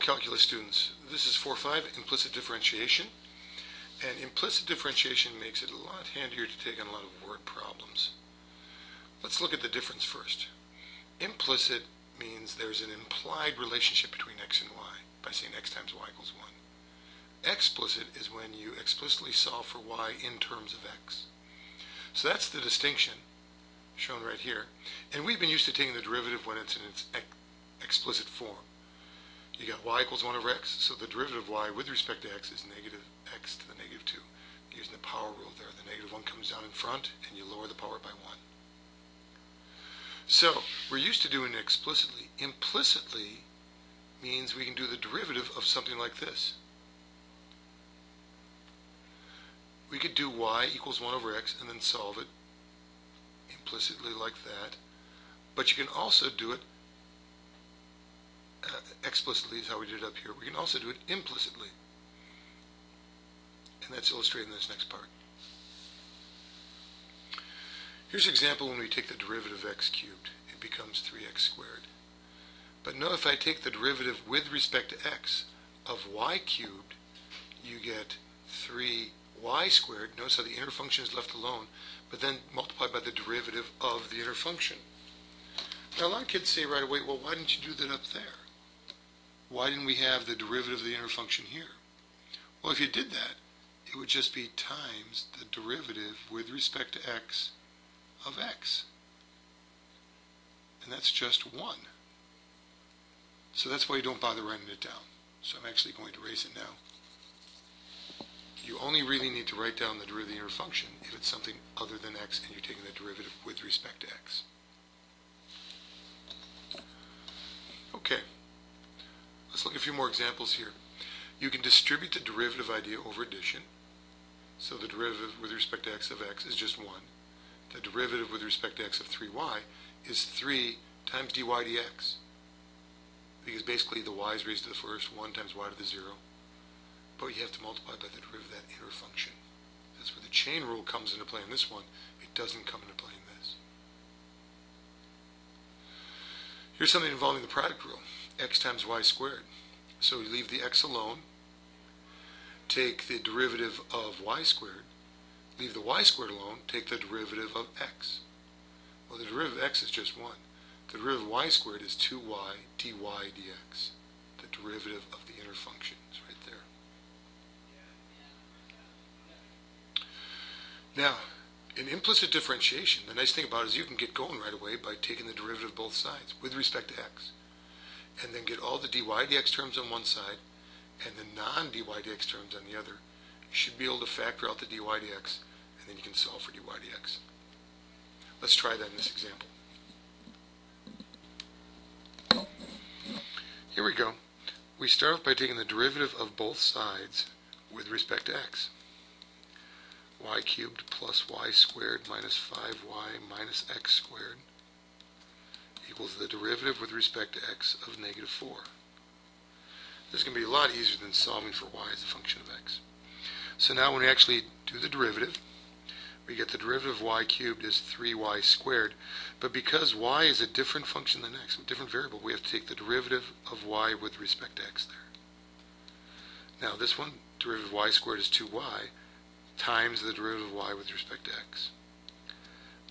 calculus students. This is 4.5, implicit differentiation. And implicit differentiation makes it a lot handier to take on a lot of word problems. Let's look at the difference first. Implicit means there's an implied relationship between x and y by saying x times y equals 1. Explicit is when you explicitly solve for y in terms of x. So that's the distinction shown right here. And we've been used to taking the derivative when it's in its explicit form. You got y equals 1 over x, so the derivative of y with respect to x is negative x to the negative 2. Using the power rule there, the negative 1 comes down in front and you lower the power by 1. So we're used to doing it explicitly. Implicitly means we can do the derivative of something like this. We could do y equals 1 over x and then solve it implicitly like that. But you can also do it explicitly, is how we did it up here. We can also do it implicitly. And that's illustrated in this next part. Here's an example when we take the derivative of x cubed. It becomes 3x squared. But note if I take the derivative with respect to x of y cubed, you get 3y squared. Notice how the inner function is left alone, but then multiplied by the derivative of the inner function. Now a lot of kids say right away, well, why didn't you do that up there? Why didn't we have the derivative of the inner function here? Well, if you did that, it would just be times the derivative with respect to x of x. And that's just 1. So that's why you don't bother writing it down. So I'm actually going to erase it now. You only really need to write down the derivative of the inner function if it's something other than x and you're taking the derivative with respect to x. Okay. Let's look at a few more examples here. You can distribute the derivative idea over addition. So the derivative with respect to x of x is just 1. The derivative with respect to x of 3y is 3 times dy dx. Because basically the y is raised to the first, 1 times y to the 0. But you have to multiply by the derivative of that inner function. That's where the chain rule comes into play in this one. It doesn't come into play in this. Here's something involving the product rule. X times y squared. So you leave the x alone, take the derivative of y squared, leave the y squared alone, take the derivative of x. Well, the derivative of x is just 1. The derivative of y squared is 2y dy dx. The derivative of the inner function is right there. Now, in implicit differentiation, the nice thing about it is you can get going right away by taking the derivative of both sides with respect to x. And then get all the dy dx terms on one side and the non-dy dx terms on the other. You should be able to factor out the dy dx, and then you can solve for dy dx. Let's try that in this example. Here we go. We start off by taking the derivative of both sides with respect to x. Y cubed plus y squared minus 5y minus x squared equals the derivative with respect to x of negative 4. This is going to be a lot easier than solving for y as a function of x. So now when we actually do the derivative, we get the derivative of y cubed is 3y squared. But because y is a different function than x, a different variable, we have to take the derivative of y with respect to x there. Now this one, derivative of y squared is 2y times the derivative of y with respect to x.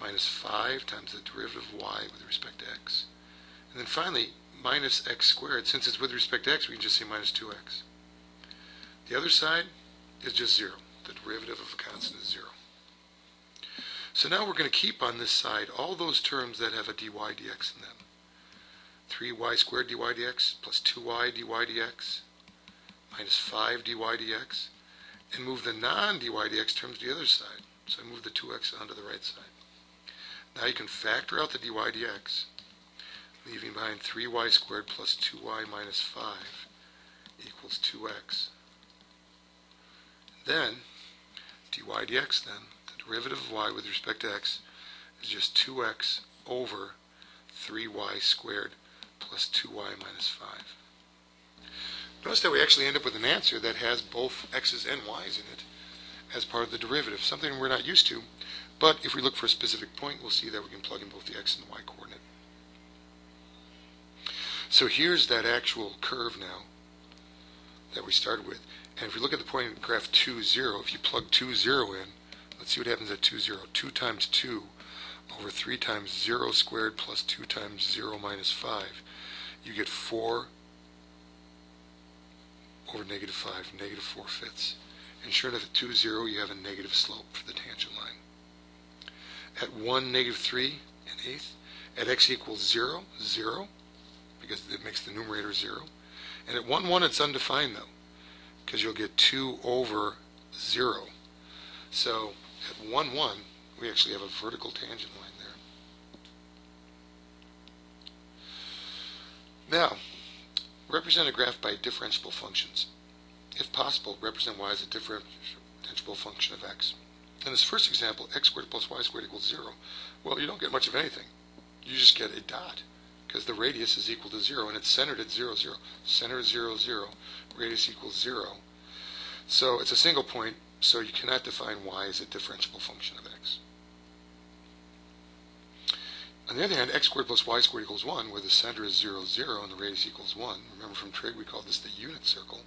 Minus 5 times the derivative of y with respect to x. And then finally, minus x squared. Since it's with respect to x, we can just say minus 2x. The other side is just 0. The derivative of a constant is 0. So now we're going to keep on this side all those terms that have a dy dx in them. 3y squared dy dx plus 2y dy dx minus 5 dy dx, and move the non-dy dx terms to the other side. So I move the 2x onto the right side. Now you can factor out the dy dx, leaving behind 3y squared plus 2y minus 5 equals 2x. Then, dy dx then, the derivative of y with respect to x is just 2x over 3y squared plus 2y minus 5. Notice that we actually end up with an answer that has both x's and y's in it as part of the derivative, something we're not used to. But if we look for a specific point, we'll see that we can plug in both the x and the y coordinate. So here's that actual curve now that we started with. And if we look at the point in graph 2, 0, if you plug 2, 0 in, let's see what happens at 2, 0. 2 times 2 over 3 times 0 squared plus 2 times 0 minus 5. You get 4 over negative 5, negative 4/5. And sure enough, at 2, 0, you have a negative slope for the tangent line. At 1, negative 3 1/8. At x equals 0, 0, because it makes the numerator 0. And at 1, 1, it's undefined, though, because you'll get 2 over 0. So at 1, 1, we actually have a vertical tangent line there. Now, represent a graph by differentiable functions. If possible, represent y as a differentiable function of x. In this first example, x squared plus y squared equals 0. Well, you don't get much of anything. You just get a dot, because the radius is equal to 0, and it's centered at 0, 0. Center 0, 0, radius equals 0. So it's a single point, so you cannot define y as a differentiable function of x. On the other hand, x squared plus y squared equals 1, where the center is 0, 0, and the radius equals 1. Remember from trig, we call this the unit circle.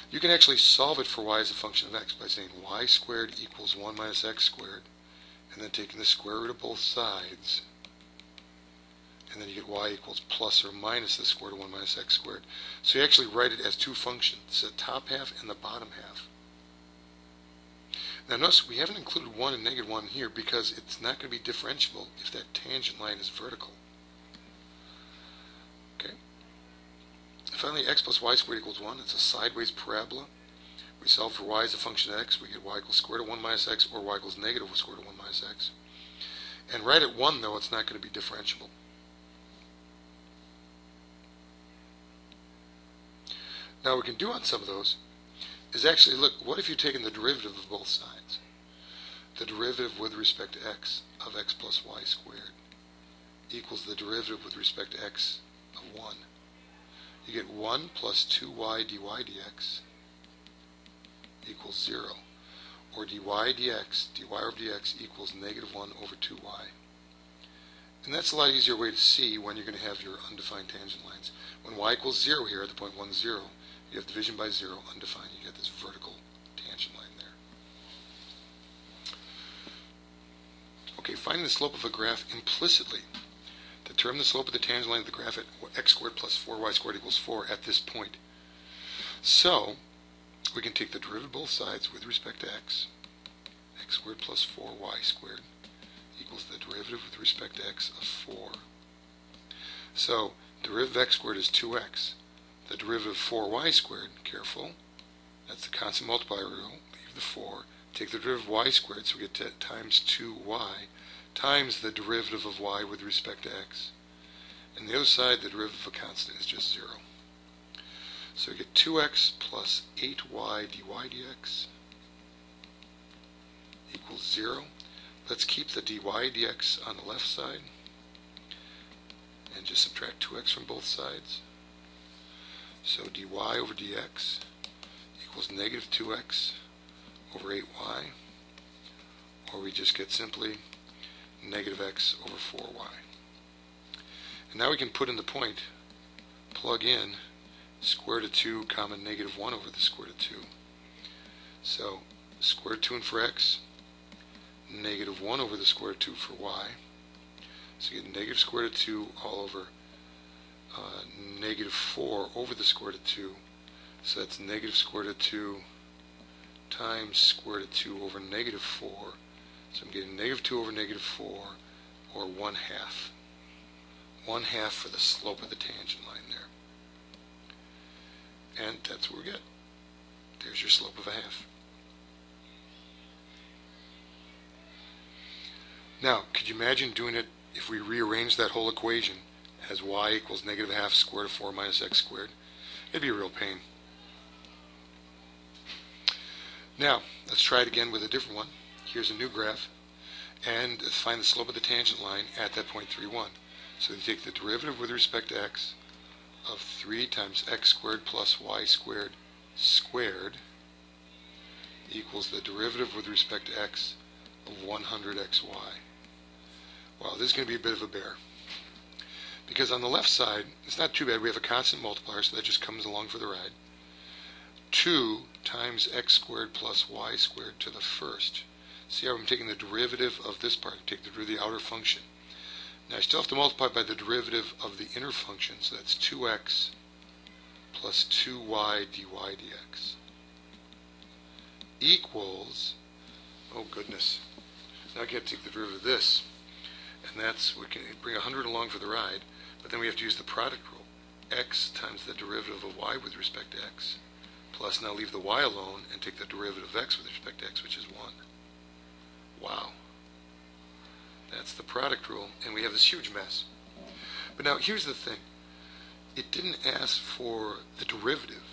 You can actually solve it for y as a function of x by saying y squared equals 1 minus x squared, and then taking the square root of both sides, and then you get y equals plus or minus the square root of 1 minus x squared. So you actually write it as two functions, the top half and the bottom half. Now notice we haven't included 1 and negative 1 here because it's not going to be differentiable if that tangent line is vertical. Okay. Finally, x plus y squared equals 1. It's a sideways parabola. We solve for y as a function of x. We get y equals square root of 1 minus x, or y equals negative square root of 1 minus x. And right at 1, though, it's not going to be differentiable. Now, what we can do on some of those is actually, look, what if you've taken the derivative of both sides? The derivative with respect to x of x plus y squared equals the derivative with respect to x of 1. You get 1 plus 2y dy dx equals 0. Or dy dx, dy over dx equals negative 1 over 2y. And that's a lot easier way to see when you're going to have your undefined tangent lines. When y equals 0 here at the point 1, 0, you have division by 0, undefined. You get this vertical tangent line there. Okay, finding the slope of a graph implicitly. Determine the slope of the tangent line of the graph at x squared plus 4y squared equals 4 at this point. So, we can take the derivative of both sides with respect to x. X squared plus 4y squared equals the derivative with respect to x of 4. So, derivative of x squared is 2x. The derivative of 4y squared, careful, that's the constant multiplier rule, leave the 4. Take the derivative of y squared, so we get times 2y, times the derivative of y with respect to x. And the other side, the derivative of a constant is just 0. So we get 2x plus 8y dy dx equals 0. Let's keep the dy dx on the left side and just subtract 2x from both sides. So dy over dx equals negative 2x over 8y, or we just get simply negative x over 4y. And now we can put in the point, plug in square root of 2 comma negative 1 over the square root of 2. So square root of 2 for x, negative 1 over the square root of 2 for y. So you get negative square root of 2 all over negative 4 over the square root of 2. So that's negative square root of 2 times square root of 2 over negative 4. So I'm getting negative 2 over negative 4, or 1/2. 1/2 for the slope of the tangent line there. And that's what we get. There's your slope of a half. Now, could you imagine doing it if we rearrange that whole equation as y equals negative 1/2 square root of 4 minus x squared? It'd be a real pain. Now, let's try it again with a different one. Here's a new graph, and find the slope of the tangent line at that point 3, 1. So you take the derivative with respect to x of 3 times x squared plus y squared squared equals the derivative with respect to x of 100xy. Well, this is going to be a bit of a bear, because on the left side, it's not too bad. We have a constant multiplier, so that just comes along for the ride. 2 times x squared plus y squared to the first. See how I'm taking the derivative of this part, take the derivative of the outer function. Now I still have to multiply by the derivative of the inner function, so that's 2x plus 2y dy dx equals, oh goodness, now I can't take the derivative of this, and that's, we can bring 100 along for the ride, but then we have to use the product rule. X times the derivative of y with respect to x, plus now leave the y alone and take the derivative of x with respect to x, which is 1. Wow. That's the product rule, and we have this huge mess. But now here's the thing. It didn't ask for the derivative.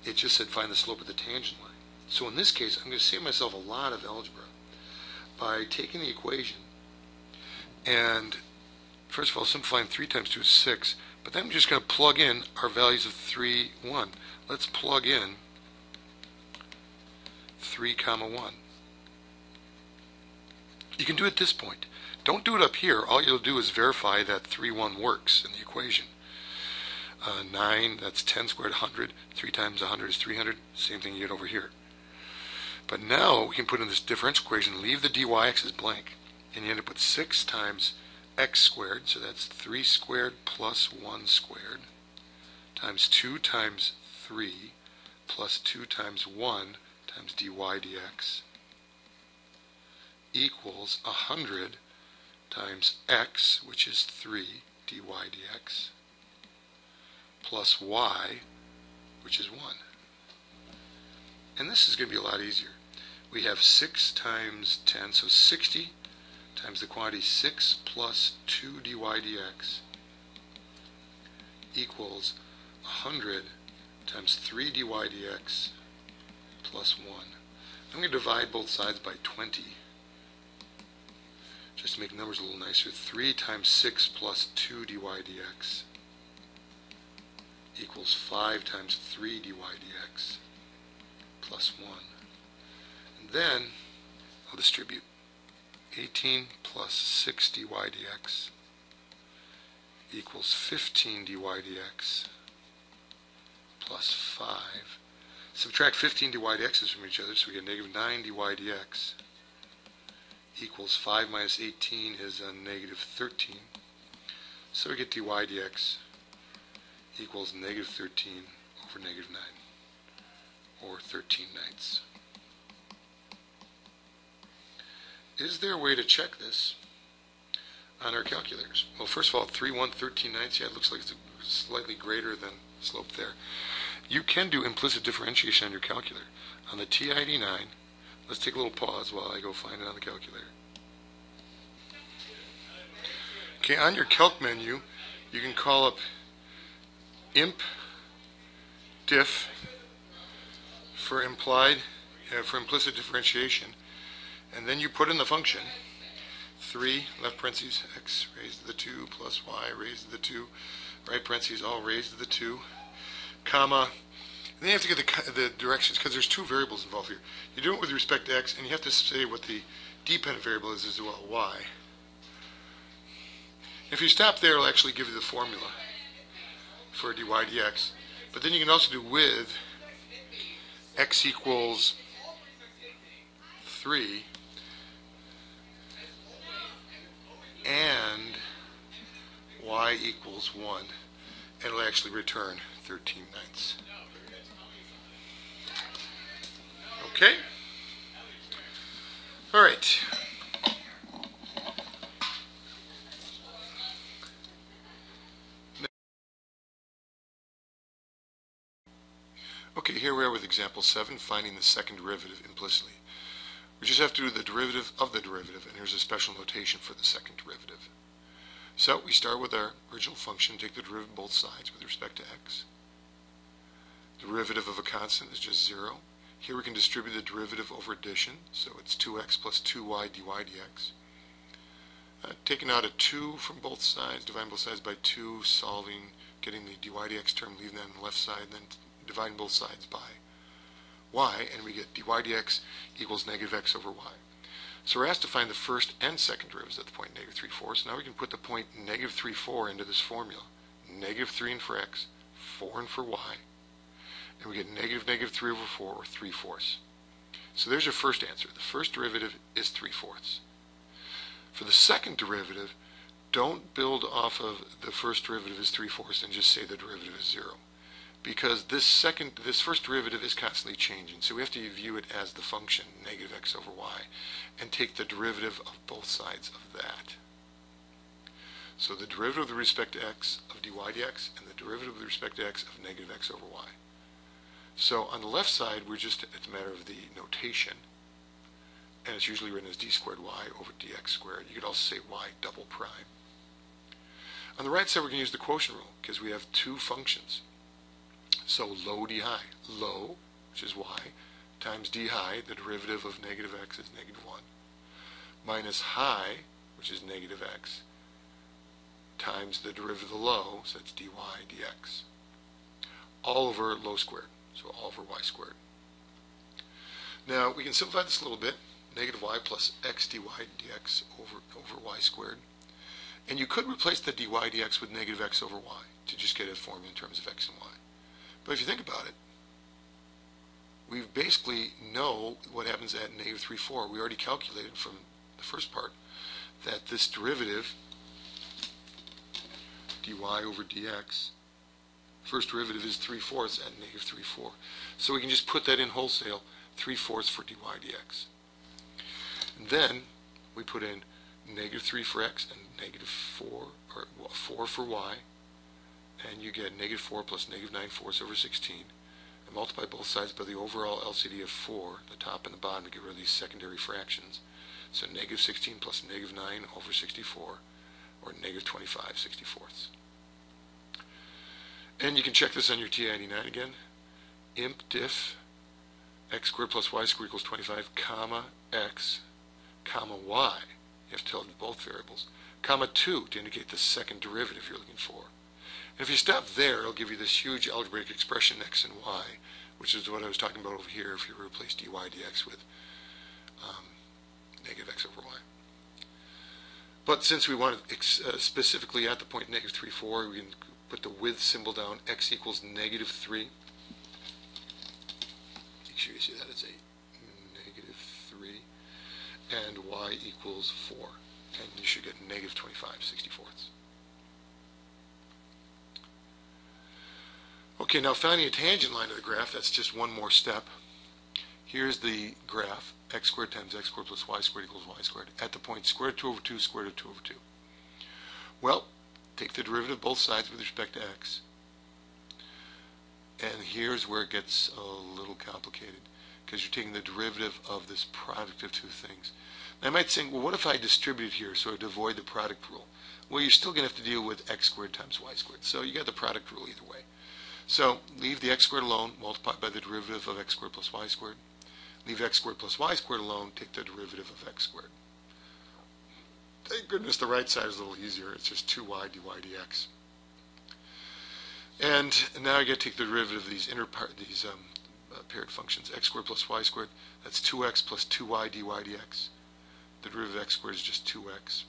It just said find the slope of the tangent line. So in this case, I'm going to save myself a lot of algebra by taking the equation and, first of all, simplifying 3 times 2 is 6, but then I'm just going to plug in our values of 3, 1. Let's plug in 3, 1. You can do it at this point. Don't do it up here. All you'll do is verify that 3, 1 works in the equation. 9, that's 10 squared, 100. 3 times 100 is 300. Same thing you get over here. But now we can put in this differential equation, leave the dyx's blank, and you end up with 6 times x squared, so that's 3 squared plus 1 squared, times 2 times 3 plus 2 times 1 times dy dx equals 100 times x, which is 3 dy dx, plus y, which is 1. And this is going to be a lot easier. We have 6 times 10, so 60 times the quantity 6 plus 2 dy dx equals 100 times 3 dy dx plus 1. I'm going to divide both sides by 20 just to make numbers a little nicer. 3 times 6 plus 2 dy dx equals 5 times 3 dy dx plus 1. And then I'll distribute 18 plus 6 dy dx equals 15 dy dx plus 5. Subtract 15 dy dx's from each other, so we get negative 9 dy dx equals 5 minus 18 is a negative 13. So we get dy dx equals negative 13 over negative 9, or 13/9. Is there a way to check this on our calculators? Well, first of all, 3, 1, 13/9, yeah, it looks like it's slightly greater than slope there. You can do implicit differentiation on your calculator. On the TI-89, let's take a little pause while I go find it on the calculator. Okay, on your calc menu, you can call up imp diff for implicit differentiation, and then you put in the function 3 left parentheses x raised to the 2 plus y raised to the 2 right parentheses all raised to the 2 comma, and then you have to get the directions because there's 2 variables involved here. You do it with respect to x, and you have to say what the dependent variable is as well, y. If you stop there, it'll actually give you the formula for dy dx. But then you can also do with x equals 3 and y equals 1. And it'll actually return 13/9. Okay? All right. Okay, here we are with example 7, finding the second derivative implicitly. We just have to do the derivative of the derivative, and here's a special notation for the second derivative. So we start with our original function, take the derivative of both sides with respect to x. Derivative of a constant is just 0. Here we can distribute the derivative over addition, so it's 2x plus 2y dy dx. Taking out a 2 from both sides, dividing both sides by 2, solving, getting the dy dx term, leaving that on the left side, and then dividing both sides by y, and we get dy dx equals negative x over y. So we're asked to find the first and second derivatives at the point negative 3, 4. So now we can put the point negative 3, 4 into this formula. Negative 3 in for x, 4 in for y. and we get negative 3 over 4, or 3/4. So there's your first answer. The first derivative is 3/4. For the second derivative, don't build off of the first derivative is 3/4 and just say the derivative is 0. Because this first derivative is constantly changing. So we have to view it as the function negative x over y and take the derivative of both sides of that. So the derivative with respect to x of dy dx and the derivative with respect to x of negative x over y. So on the left side, it's a matter of the notation, and it's usually written as d squared y over dx squared. You could also say y double prime. On the right side, we're going to use the quotient rule because we have two functions. So low d high, low, which is y, times d high, the derivative of negative x is negative 1, minus high, which is negative x, times the derivative of the low, so that's dy dx, all over low squared, so all over y squared. Now, we can simplify this a little bit. Negative y plus x dy dx over y squared. And you could replace the dy dx with negative x over y to just get a formula in terms of x and y. But if you think about it, we basically know what happens at negative 3/4. We already calculated from the first part that this derivative, dy over dx, first derivative is 3/4 at negative 3/4. So we can just put that in wholesale, 3/4 for dy dx. And then we put in negative 3 for x and negative 4, or 4 for y, and you get negative 4 plus negative 9/4 over 16, and multiply both sides by the overall LCD of 4, the top and the bottom, to get rid of these secondary fractions. So negative 16 plus negative 9 over 64, or negative 25/64. And you can check this on your TI-99 again. Imp diff x squared plus y squared equals 25, comma x, comma y. You have to tell them both variables. Comma 2 to indicate the second derivative you're looking for. And if you stop there, it'll give you this huge algebraic expression x and y, which is what I was talking about over here if you replace dy dx with negative x over y. But since we want it specifically at the point negative 3/4, we can put the with symbol down, x equals negative 3. Make sure you see that it's a negative 3. And y equals 4. And you should get negative 25/64. Okay, now finding a tangent line of the graph, that's just one more step. Here's the graph, x squared times x squared plus y squared equals y squared, at the point square root of 2 over 2, square root of 2 over 2. Well, take the derivative of both sides with respect to x. And here's where it gets a little complicated, because you're taking the derivative of this product of two things. Now, I might think, well, what if I distribute here so I'd avoid the product rule? Well, you're still going to have to deal with x squared times y squared. So you got the product rule either way. So leave the x squared alone, multiply by the derivative of x squared plus y squared. Leave x squared plus y squared alone, take the derivative of x squared. Thank goodness the right side is a little easier. It's just 2y dy dx. And now I get to take the derivative of these paired functions. X squared plus y squared, that's 2x plus 2y dy dx. The derivative of x squared is just 2x.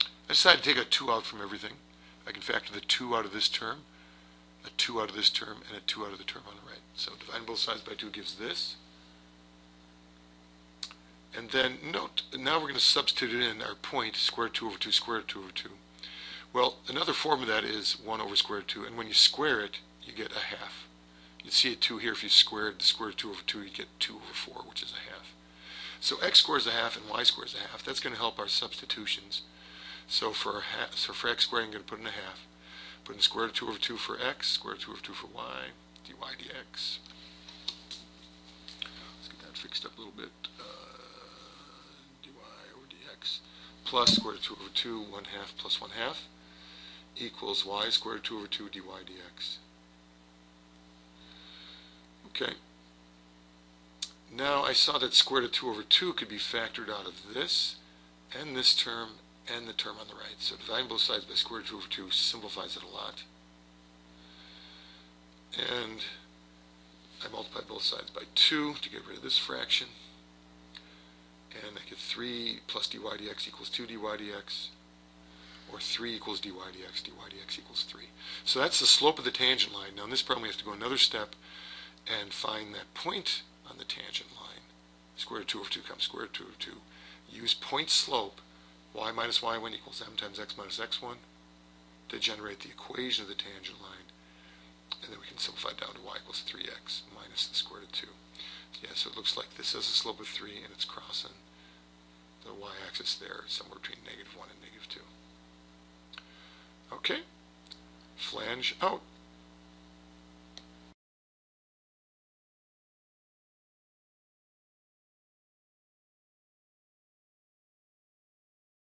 I decided to take a 2 out from everything. I can factor the 2 out of this term, a 2 out of this term, and a 2 out of the term on the right. So dividing both sides by 2 gives this. And then note, now we're going to substitute in our point, square root of 2 over 2, square root of 2 over 2. Well, another form of that is 1 over square root of 2, and when you square it, you get a half. You'd see a 2 here. If you squared the square root of 2 over 2, you get 2 over 4, which is a half. So x squared is a half and y squared is a half. That's going to help our substitutions. So for x squared, I'm going to put in a half. Put in square root of 2 over 2 for x, square root of 2 over 2 for y, dy dx. Let's get that fixed up a little bit. Dy over dx plus square root of 2 over 2, 1 half plus 1 half, equals y square root of 2 over 2 dy dx. Okay. Now I saw that square root of 2 over 2 could be factored out of this, and this term, and the term on the right. So dividing both sides by square root of 2 over 2 simplifies it a lot. And I multiply both sides by 2 to get rid of this fraction. And I get 3 plus dy dx equals 2 dy dx. or 3 equals dy dx equals 3. So that's the slope of the tangent line. Now in this problem we have to go another step and find that point on the tangent line. Square root of 2 over 2 comes square root of 2 over 2. Use point slope, y minus y1 equals m times x minus x1, to generate the equation of the tangent line. And then we can simplify it down to y equals 3x minus the square root of 2. Yeah, so it looks like this has a slope of 3 and it's crossing the y-axis there, somewhere between -1 and -2. Okay, flange out.